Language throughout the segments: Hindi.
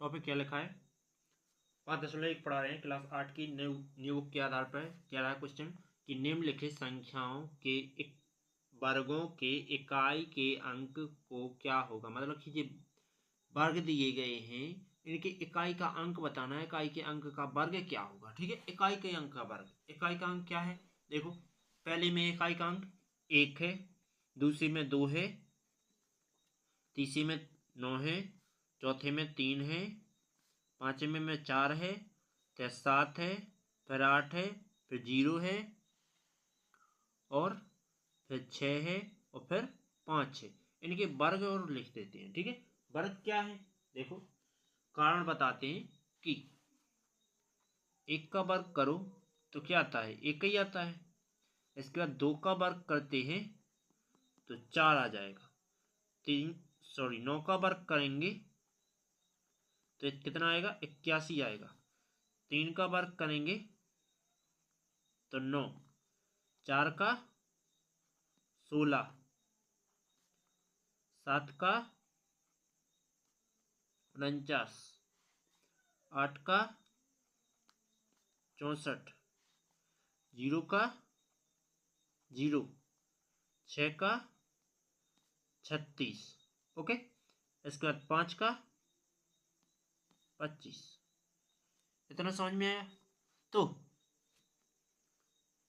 टॉपिक क्या लिखा है, 5.1 पढ़ा रहे हैं क्लास 8 की न्यू बुक के आधार पर। क्या रहा है क्वेश्चन कि निम्नलिखित संख्याओं के वर्गों के इकाई के अंक को क्या होगा। मतलब कि ये वर्ग दिए गए हैं, इनके इकाई का अंक बताना है, इकाई के अंक का वर्ग क्या होगा। ठीक है, इकाई के अंक का वर्ग, इकाई का अंक क्या है। देखो पहले में इकाई का अंक 1 है, दूसरी में 2 है, तीसरी में 9 है, चौथे में 3 है, पांचवें में 4 है, फिर 7 है, फिर 8 है, फिर 0 है, और फिर 6 है, और फिर 5 है। इनके वर्ग और लिख देते हैं। ठीक है, वर्ग क्या है देखो, कारण बताते हैं कि 1 का वर्ग करो तो क्या आता है, 1 ही आता है। इसके बाद 2 का वर्ग करते हैं तो 4 आ जाएगा। 9 का वर्ग करेंगे तो कितना आएगा, 81 आएगा। 3 का वर्ग करेंगे तो 9, 4 का 16, 7 का 49, 8 का 64, 0 का 0, 6 का 36। ओके, इसके बाद 5 का 25। इतना समझ में आया। तो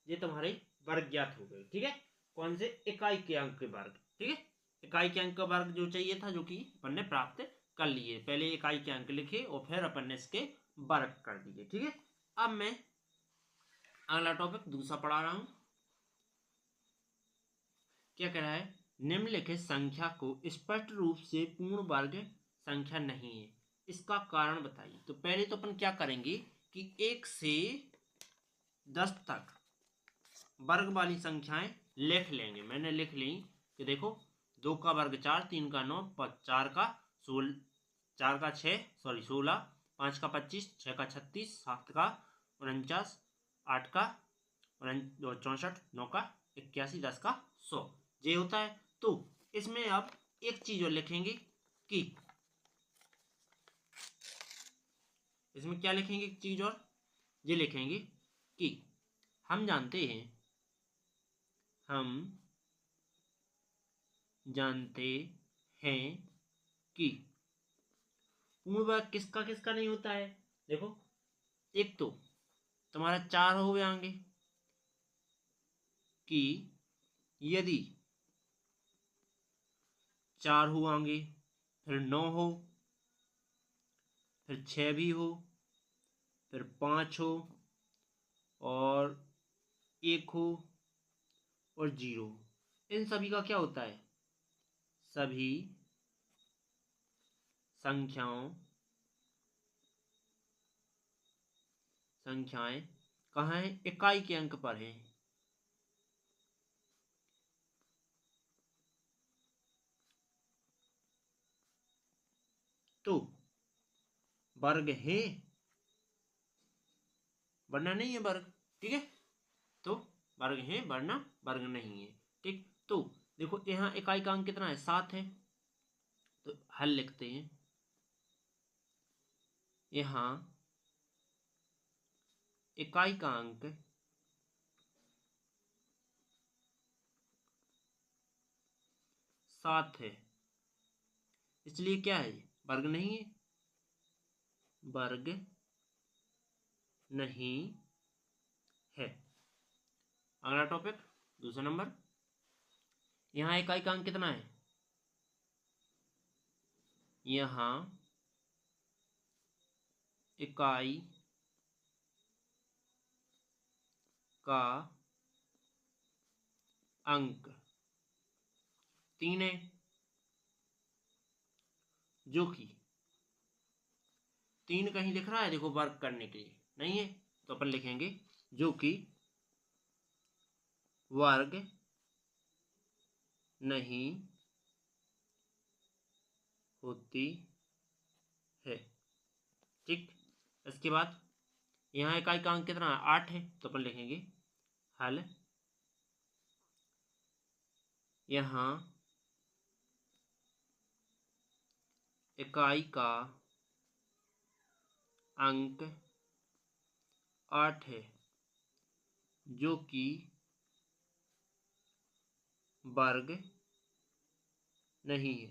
ये तुम्हारे वर्ग ज्ञात हो गए। ठीक है, कौन से, इकाई के अंक के वर्ग। ठीक है, इकाई के अंक का वर्ग जो चाहिए था, जो कि अपन ने प्राप्त कर लिए। पहले इकाई के अंक लिखे और फिर अपन ने इसके वर्ग कर दिए। ठीक है, अब मैं अगला टॉपिक दूसरा पढ़ा रहा हूं। क्या कह रहा है, निम्नलिखित संख्या को स्पष्ट रूप से पूर्ण वर्ग संख्या नहीं है, इसका कारण बताइए। तो पहले तो अपन क्या करेंगे कि 1 से 10 तक वर्ग वाली संख्याएं लिख लेंगे। मैंने लिख ली कि देखो 2 का वर्ग 4, 3 का 9, 4 का 16, 4 का 6 सॉरी 16, 5 का 25, 6 का 36, 7 का 49, 8 का 64, 9 का 81, 10 का 100, ये होता है। तो इसमें अब एक चीज और लिखेंगे कि इसमें क्या लिखेंगे, एक चीज और ये लिखेंगे कि हम जानते हैं कि पूर्ण वर्ग किसका किसका नहीं होता है। देखो एक तो तुम्हारा 4 हो गए आगे कि यदि 4 हो आगे, फिर 9 हो, फिर 6 भी हो, फिर 5 हो, और 1 हो, और 0। इन सभी का क्या होता है, सभी संख्याएं कहाँ है, इकाई के अंक पर है। तो वर्ग है, वरना नहीं है वर्ग। ठीक है, तो वर्ग है वरना वर्ग नहीं है। ठीक, तो देखो यहाँ इकाई का अंक कितना है, 7 है। तो हल लिखते हैं, यहाँ इकाई का अंक 7 है, इसलिए क्या है, वर्ग नहीं है, वर्ग नहीं है। अगला टॉपिक दूसरा नंबर, यहाँ इकाई का अंक कितना है, यहाँ इकाई का अंक 3 है, जो कि 3 कहीं लिख रहा है देखो वर्क करने के लिए, नहीं है, तो अपन लिखेंगे जो कि वर्ग नहीं होती है। ठीक, इसके बाद यहाँ इकाई का अंक कितना है, 8 है, तो अपन लिखेंगे हल यहाँ इकाई का अंक 8 है जो कि वर्ग नहीं है।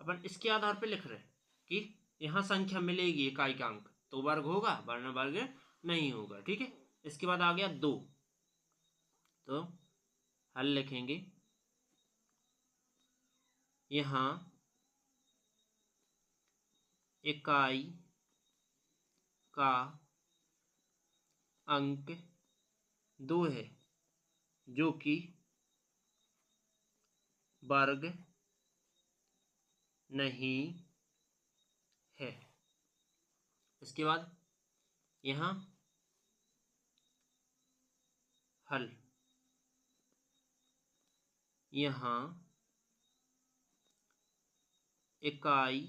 अपन इसके आधार पे लिख रहे हैं कि यहाँ संख्या मिलेगी इकाई का अंक तो वर्ग होगा वरना वर्ग नहीं होगा। ठीक है, इसके बाद आ गया 2, तो हल लिखेंगे। यहाँ इकाई का अंक 2 है जो कि वर्ग नहीं है। इसके बाद यहाँ हल, यहाँ इकाई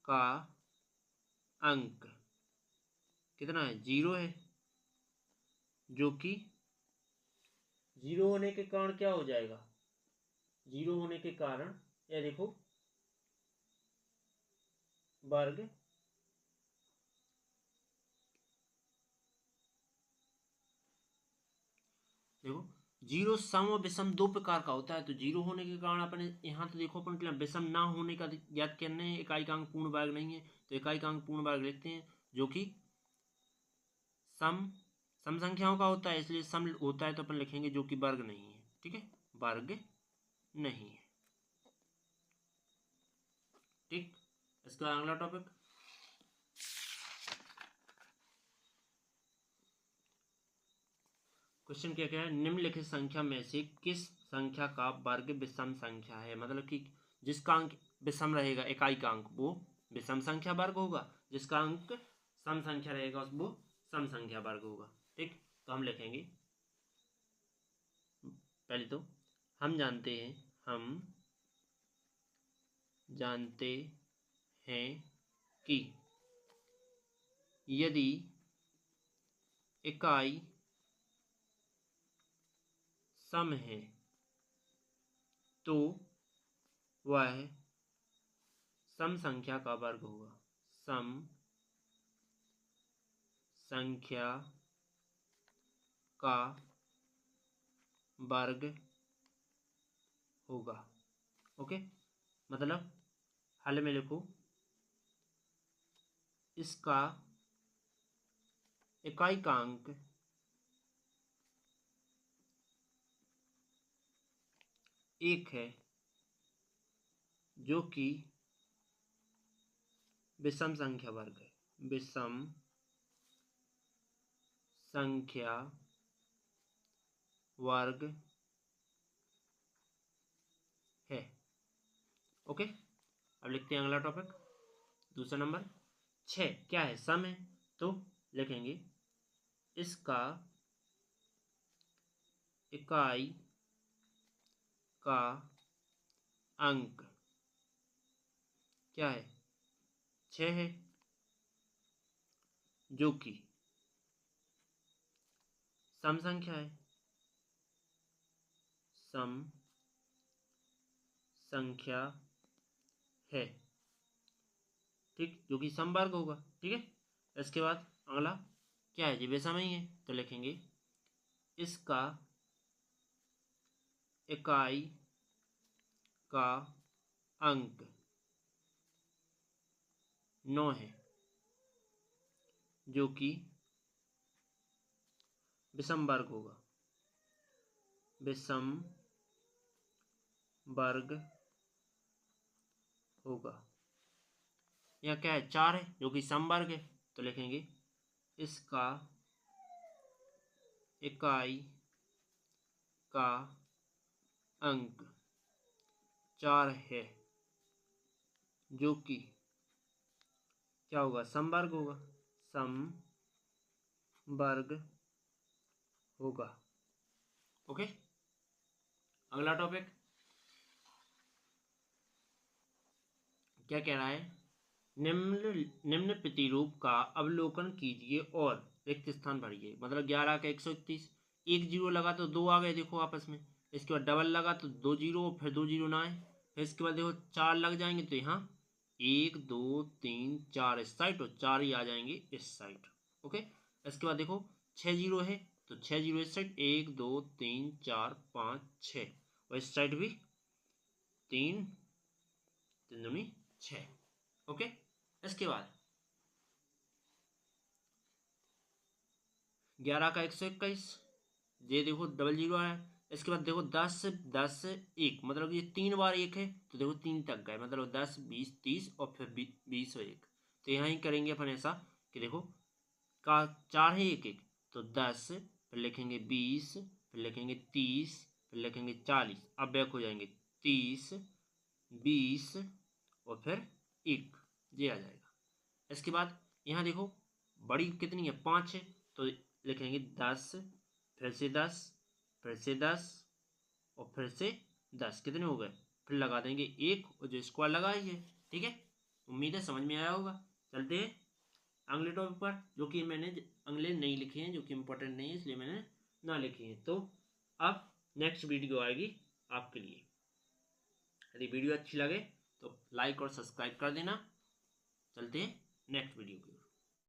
का अंक कितना है, 0 है, जो कि 0 होने के कारण क्या हो जाएगा, 0 होने के कारण ये देखो वर्ग देखो 0 सम और विषम दो प्रकार का होता है। तो 0 होने के कारण अपन यहाँ तो देखो अपन विषम ना होने का याद करने हैं, इकाई का अंक पूर्ण वर्ग नहीं है तो इकाई का अंक पूर्ण वर्ग लिखते हैं जो कि सम संख्याओं का होता है, इसलिए सम होता है तो अपन लिखेंगे जो कि वर्ग नहीं है। ठीक है, वर्ग नहीं है। ठीक, इसका अगला टॉपिक क्वेश्चन क्या है, निम्नलिखित संख्या में से किस संख्या का वर्ग विषम संख्या है। मतलब कि जिसका अंक विषम रहेगा इकाई का अंक वो विषम संख्या वर्ग होगा, जिसका अंक सम संख्या रहेगा वो सम संख्या वर्ग होगा। ठीक, तो हम लिखेंगे पहले तो हम जानते हैं कि यदि इकाई सम है तो वह सम संख्या का वर्ग होगा, सम संख्या का वर्ग होगा। ओके, मतलब हल में लिखो इसका इकाई का अंक 1 है जो कि विषम संख्या वर्ग है, विषम संख्या वर्ग है। ओके, अब लिखते हैं अगला टॉपिक दूसरा नंबर 6 क्या है, सम है तो लिखेंगे इसका इकाई का अंक क्या है, 6 है जो कि सम संख्या है, सम संख्या है। ठीक, जो कि सम वर्ग होगा। ठीक है, इसके बाद अगला क्या है जी, विषम ही है तो लिखेंगे इसका इकाई का अंक 9 है जो कि विषम वर्ग होगा, विषम वर्ग होगा। यहाँ क्या है, 4 है जो कि सम वर्ग है तो लिखेंगे इसका इकाई का अंक 4 है जो कि क्या होगा, सम वर्ग होगा, सम वर्ग होगा। ओके, अगला टॉपिक क्या कह रहा है, निम्न प्रतिरूप का अवलोकन कीजिए और रिक्त स्थान भरिए। मतलब 11 का 131, 1 जीरो लगा तो 2 आ गए देखो आपस में, इसके बाद डबल लगा तो 2 जीरो, फिर 2 जीरो ना आए, फिर इसके बाद देखो 4 लग जाएंगे तो यहाँ 1 2 3 4 इस साइड और 4 ही आ जाएंगे इस साइड। ओके, इसके बाद देखो 6 जीरो है तो 6 जीरो इस साइड, 1 2 3 4 5 6 और इस साइड भी 3 3 दूनी 6। ओके, इसके बाद 11 का 121, ये देखो डबल जीरो है। इसके बाद देखो 10 10 1 मतलब ये 3 बार 1 है तो देखो 3 तक गए, मतलब 10 20 30 और फिर 20 और 1। तो यहाँ ही करेंगे अपन ऐसा कि देखो का 4 है 1 1 तो 10, फिर लिखेंगे 20, फिर लिखेंगे 30, फिर लिखेंगे 40, अब बैक हो जाएंगे 30 20 और फिर 1, ये आ जाएगा। इसके बाद यहाँ देखो बड़ी कितनी है 5 है तो लिखेंगे 10, फिर से 10, फिर से 10 और फिर से 10, कितने हो गए, फिर लगा देंगे 1 और जो स्क्वायर लगा ही है। ठीक है, उम्मीद है समझ में आया होगा। चलते हैं अगले टॉपिक पर, जो कि मैंने अगले नहीं लिखे हैं, जो कि इम्पोर्टेंट नहीं है इसलिए मैंने ना लिखे हैं। तो अब नेक्स्ट वीडियो आएगी आपके लिए। यदि वीडियो अच्छी लगे तो लाइक और सब्सक्राइब कर देना। चलते हैं नेक्स्ट वीडियो की ओर।